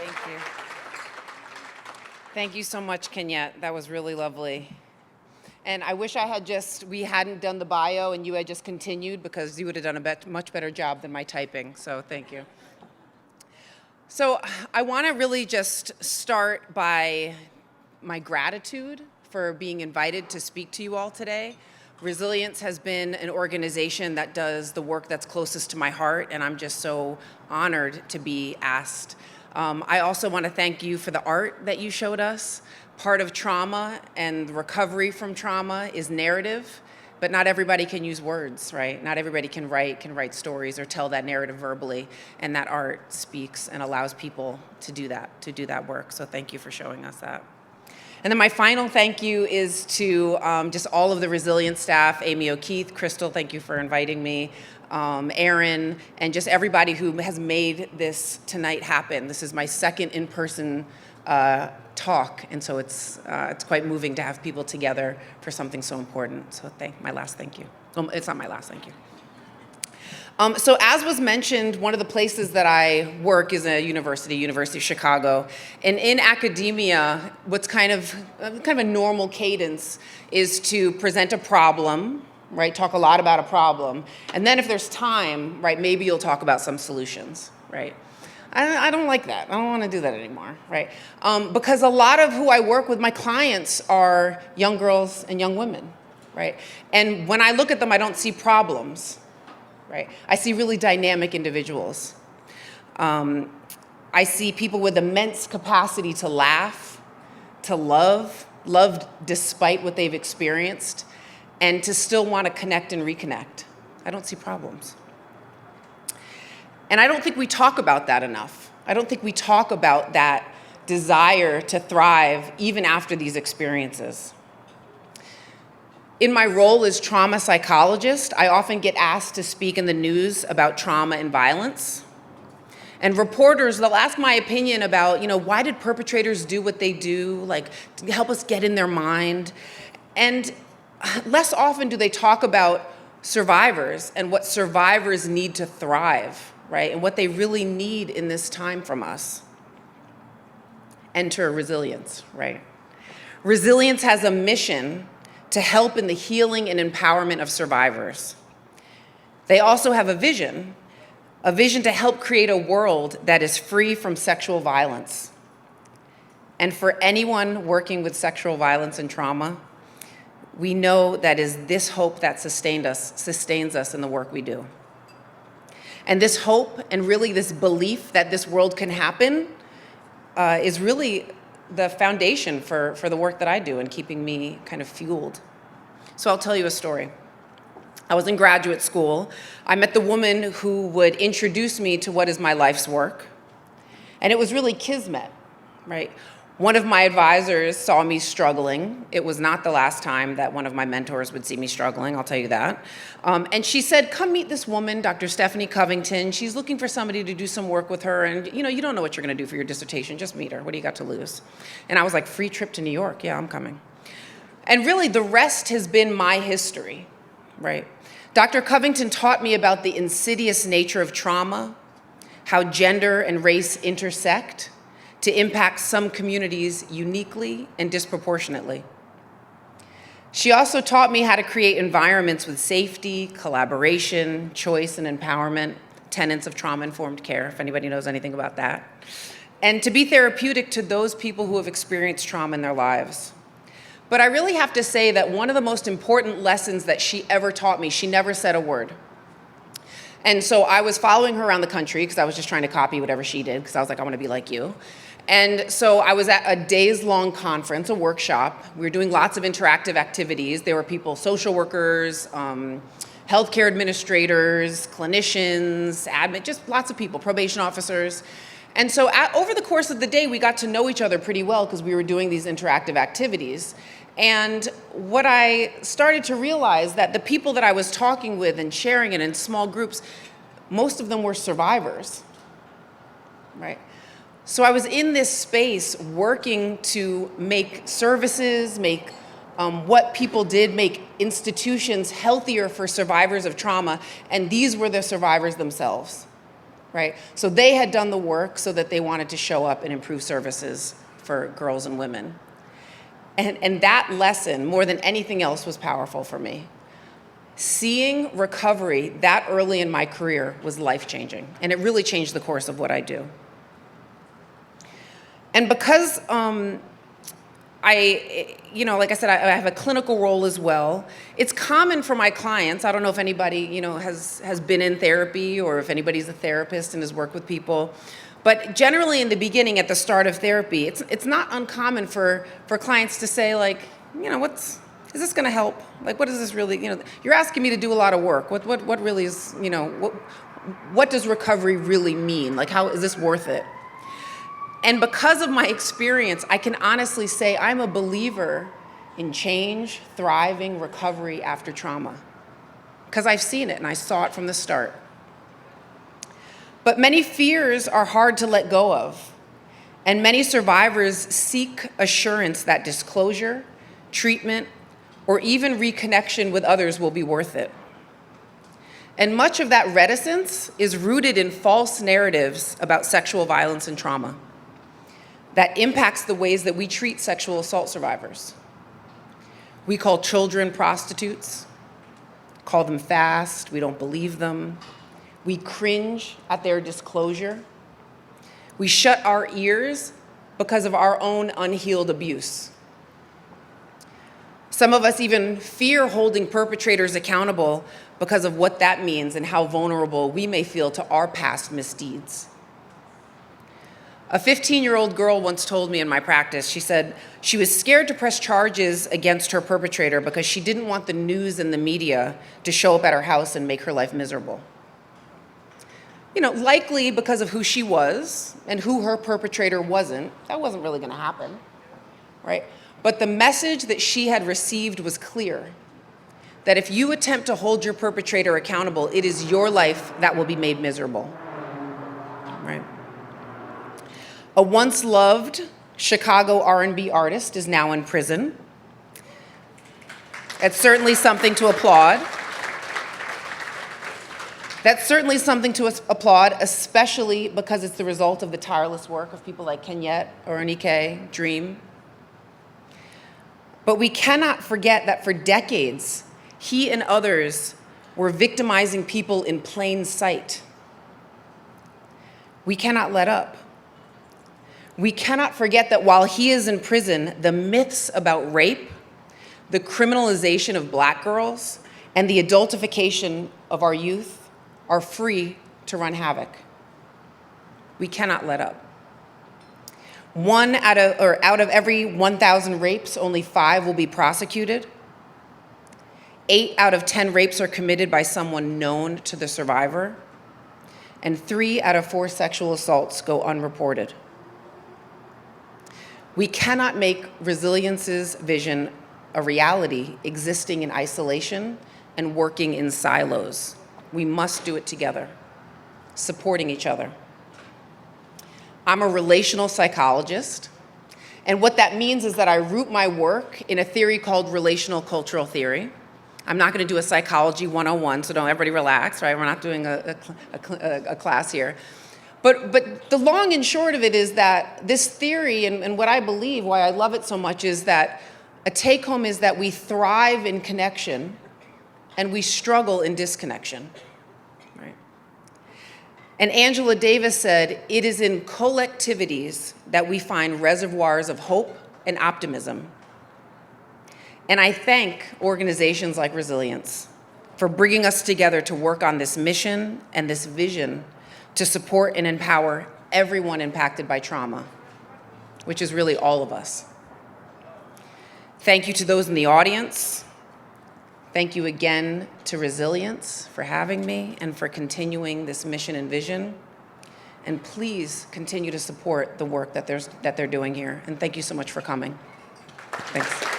Thank you. Thank you so much, Kenyette. That was really lovely. And I wish we hadn't done the bio and you had just continued, because you would have done a much better job than my typing, so thank you. So I want to really just start by my gratitude for being invited to speak to you all today. Resilience has been an organization that does the work that's closest to my heart, and I'm just so honored to be asked. I also want to thank you for the art that you showed us. Part of trauma and recovery from trauma is narrative, but not everybody can use words, right? Not everybody can write stories or tell that narrative verbally, and that art speaks and allows people to do that work. So thank you for showing us that. And then my final thank you is to just all of the Resilience staff, Amy O'Keefe, Crystal, thank you for inviting me, Aaron, and just everybody who has made this tonight happen. This is my second in-person talk, and so it's quite moving to have people together for something so important. So my last thank you. It's not my last thank you. So as was mentioned, one of the places that I work is a University of Chicago. And in academia, what's kind of a normal cadence is to present a problem, right? Talk a lot about a problem. And then if there's time, right, maybe you'll talk about some solutions, right? I don't like that. I don't want to do that anymore, right? Because a lot of who I work with, my clients, are young girls and young women, right? And when I look at them, I don't see problems. Right? I see really dynamic individuals. I see people with immense capacity to laugh, to love despite what they've experienced, and to still want to connect and reconnect. I don't see problems. And I don't think we talk about that enough. I don't think we talk about that desire to thrive even after these experiences. In my role as trauma psychologist, I often get asked to speak in the news about trauma and violence. And reporters, they'll ask my opinion about, why did perpetrators do what they do? Like, help us get in their mind. And less often do they talk about survivors and what survivors need to thrive, right? And what they really need in this time from us. Enter resilience, right? Resilience has a mission to help in the healing and empowerment of survivors. They also have a vision to help create a world that is free from sexual violence. And for anyone working with sexual violence and trauma, we know that is this hope that sustains us in the work we do. And this hope and really this belief that this world can happen is really the foundation for the work that I do and keeping me kind of fueled. So I'll tell you a story. I was in graduate school. I met the woman who would introduce me to what is my life's work. And it was really kismet, right? One of my advisors saw me struggling. It was not the last time that one of my mentors would see me struggling, I'll tell you that. And she said, come meet this woman, Dr. Stephanie Covington. She's looking for somebody to do some work with her. And you don't know what you're going to do for your dissertation. Just meet her. What do you got to lose? And I was like, free trip to New York. Yeah, I'm coming. And really, the rest has been my history, right? Dr. Covington taught me about the insidious nature of trauma, how gender and race intersect to impact some communities uniquely and disproportionately. She also taught me how to create environments with safety, collaboration, choice, and empowerment, tenets of trauma-informed care, if anybody knows anything about that, and to be therapeutic to those people who have experienced trauma in their lives. But I really have to say that one of the most important lessons that she ever taught me, she never said a word. And so I was following her around the country because I was just trying to copy whatever she did, because I was like, I want to be like you. And so I was at a days-long conference, a workshop. We were doing lots of interactive activities. There were people, social workers, healthcare administrators, clinicians, admin, just lots of people, probation officers. And so over the course of the day, we got to know each other pretty well because we were doing these interactive activities. And what I started to realize that the people that I was talking with and sharing it in small groups, most of them were survivors, right? So I was in this space working to make services, make what people did, make institutions healthier for survivors of trauma, and these were the survivors themselves. right? So they had done the work so that they wanted to show up and improve services for girls and women. And that lesson, more than anything else, was powerful for me. Seeing recovery that early in my career was life-changing, and it really changed the course of what I do. And because like I said, I have a clinical role as well. It's common for my clients, I don't know if anybody, has been in therapy or if anybody's a therapist and has worked with people, but generally in the beginning, at the start of therapy, it's not uncommon for clients to say, like, is this gonna help? Like, what is this really, you're asking me to do a lot of work. What really is, what does recovery really mean? Like, how is this worth it? And because of my experience, I can honestly say I'm a believer in change, thriving, recovery after trauma. Because I've seen it and I saw it from the start. But many fears are hard to let go of. And many survivors seek assurance that disclosure, treatment, or even reconnection with others will be worth it. And much of that reticence is rooted in false narratives about sexual violence and trauma that impacts the ways that we treat sexual assault survivors. We call children prostitutes, call them fast, we don't believe them. We cringe at their disclosure. We shut our ears because of our own unhealed abuse. Some of us even fear holding perpetrators accountable because of what that means and how vulnerable we may feel to our past misdeeds. A 15-year-old girl once told me in my practice, she said she was scared to press charges against her perpetrator because she didn't want the news and the media to show up at her house and make her life miserable. Likely because of who she was and who her perpetrator wasn't, that wasn't really gonna happen, right? But the message that she had received was clear, that if you attempt to hold your perpetrator accountable, it is your life that will be made miserable, right? A once loved Chicago R&B artist is now in prison. That's certainly something to applaud. That's certainly something to applaud, especially because it's the result of the tireless work of people like Kenyette, Oronike, Dream. But we cannot forget that for decades, he and others were victimizing people in plain sight. We cannot let up. We cannot forget that while he is in prison, the myths about rape, the criminalization of Black girls, and the adultification of our youth are free to run havoc. We cannot let up. Out of every 1,000 rapes, only 5 will be prosecuted. 8 out of 10 rapes are committed by someone known to the survivor. And 3 out of 4 sexual assaults go unreported. We cannot make Resilience's vision a reality existing in isolation and working in silos. We must do it together, supporting each other. I'm a relational psychologist, and what that means is that I root my work in a theory called relational cultural theory. I'm not gonna do a psychology 101, so don't everybody relax, right? We're not doing a class here. But the long and short of it is that this theory, and what I believe, why I love it so much, is that a take-home is that we thrive in connection and we struggle in disconnection, right? And Angela Davis said, it is in collectivities that we find reservoirs of hope and optimism. And I thank organizations like Resilience for bringing us together to work on this mission and this vision to support and empower everyone impacted by trauma, which is really all of us. Thank you to those in the audience. Thank you again to Resilience for having me and for continuing this mission and vision. And please continue to support the work that they're doing here. And thank you so much for coming. Thanks.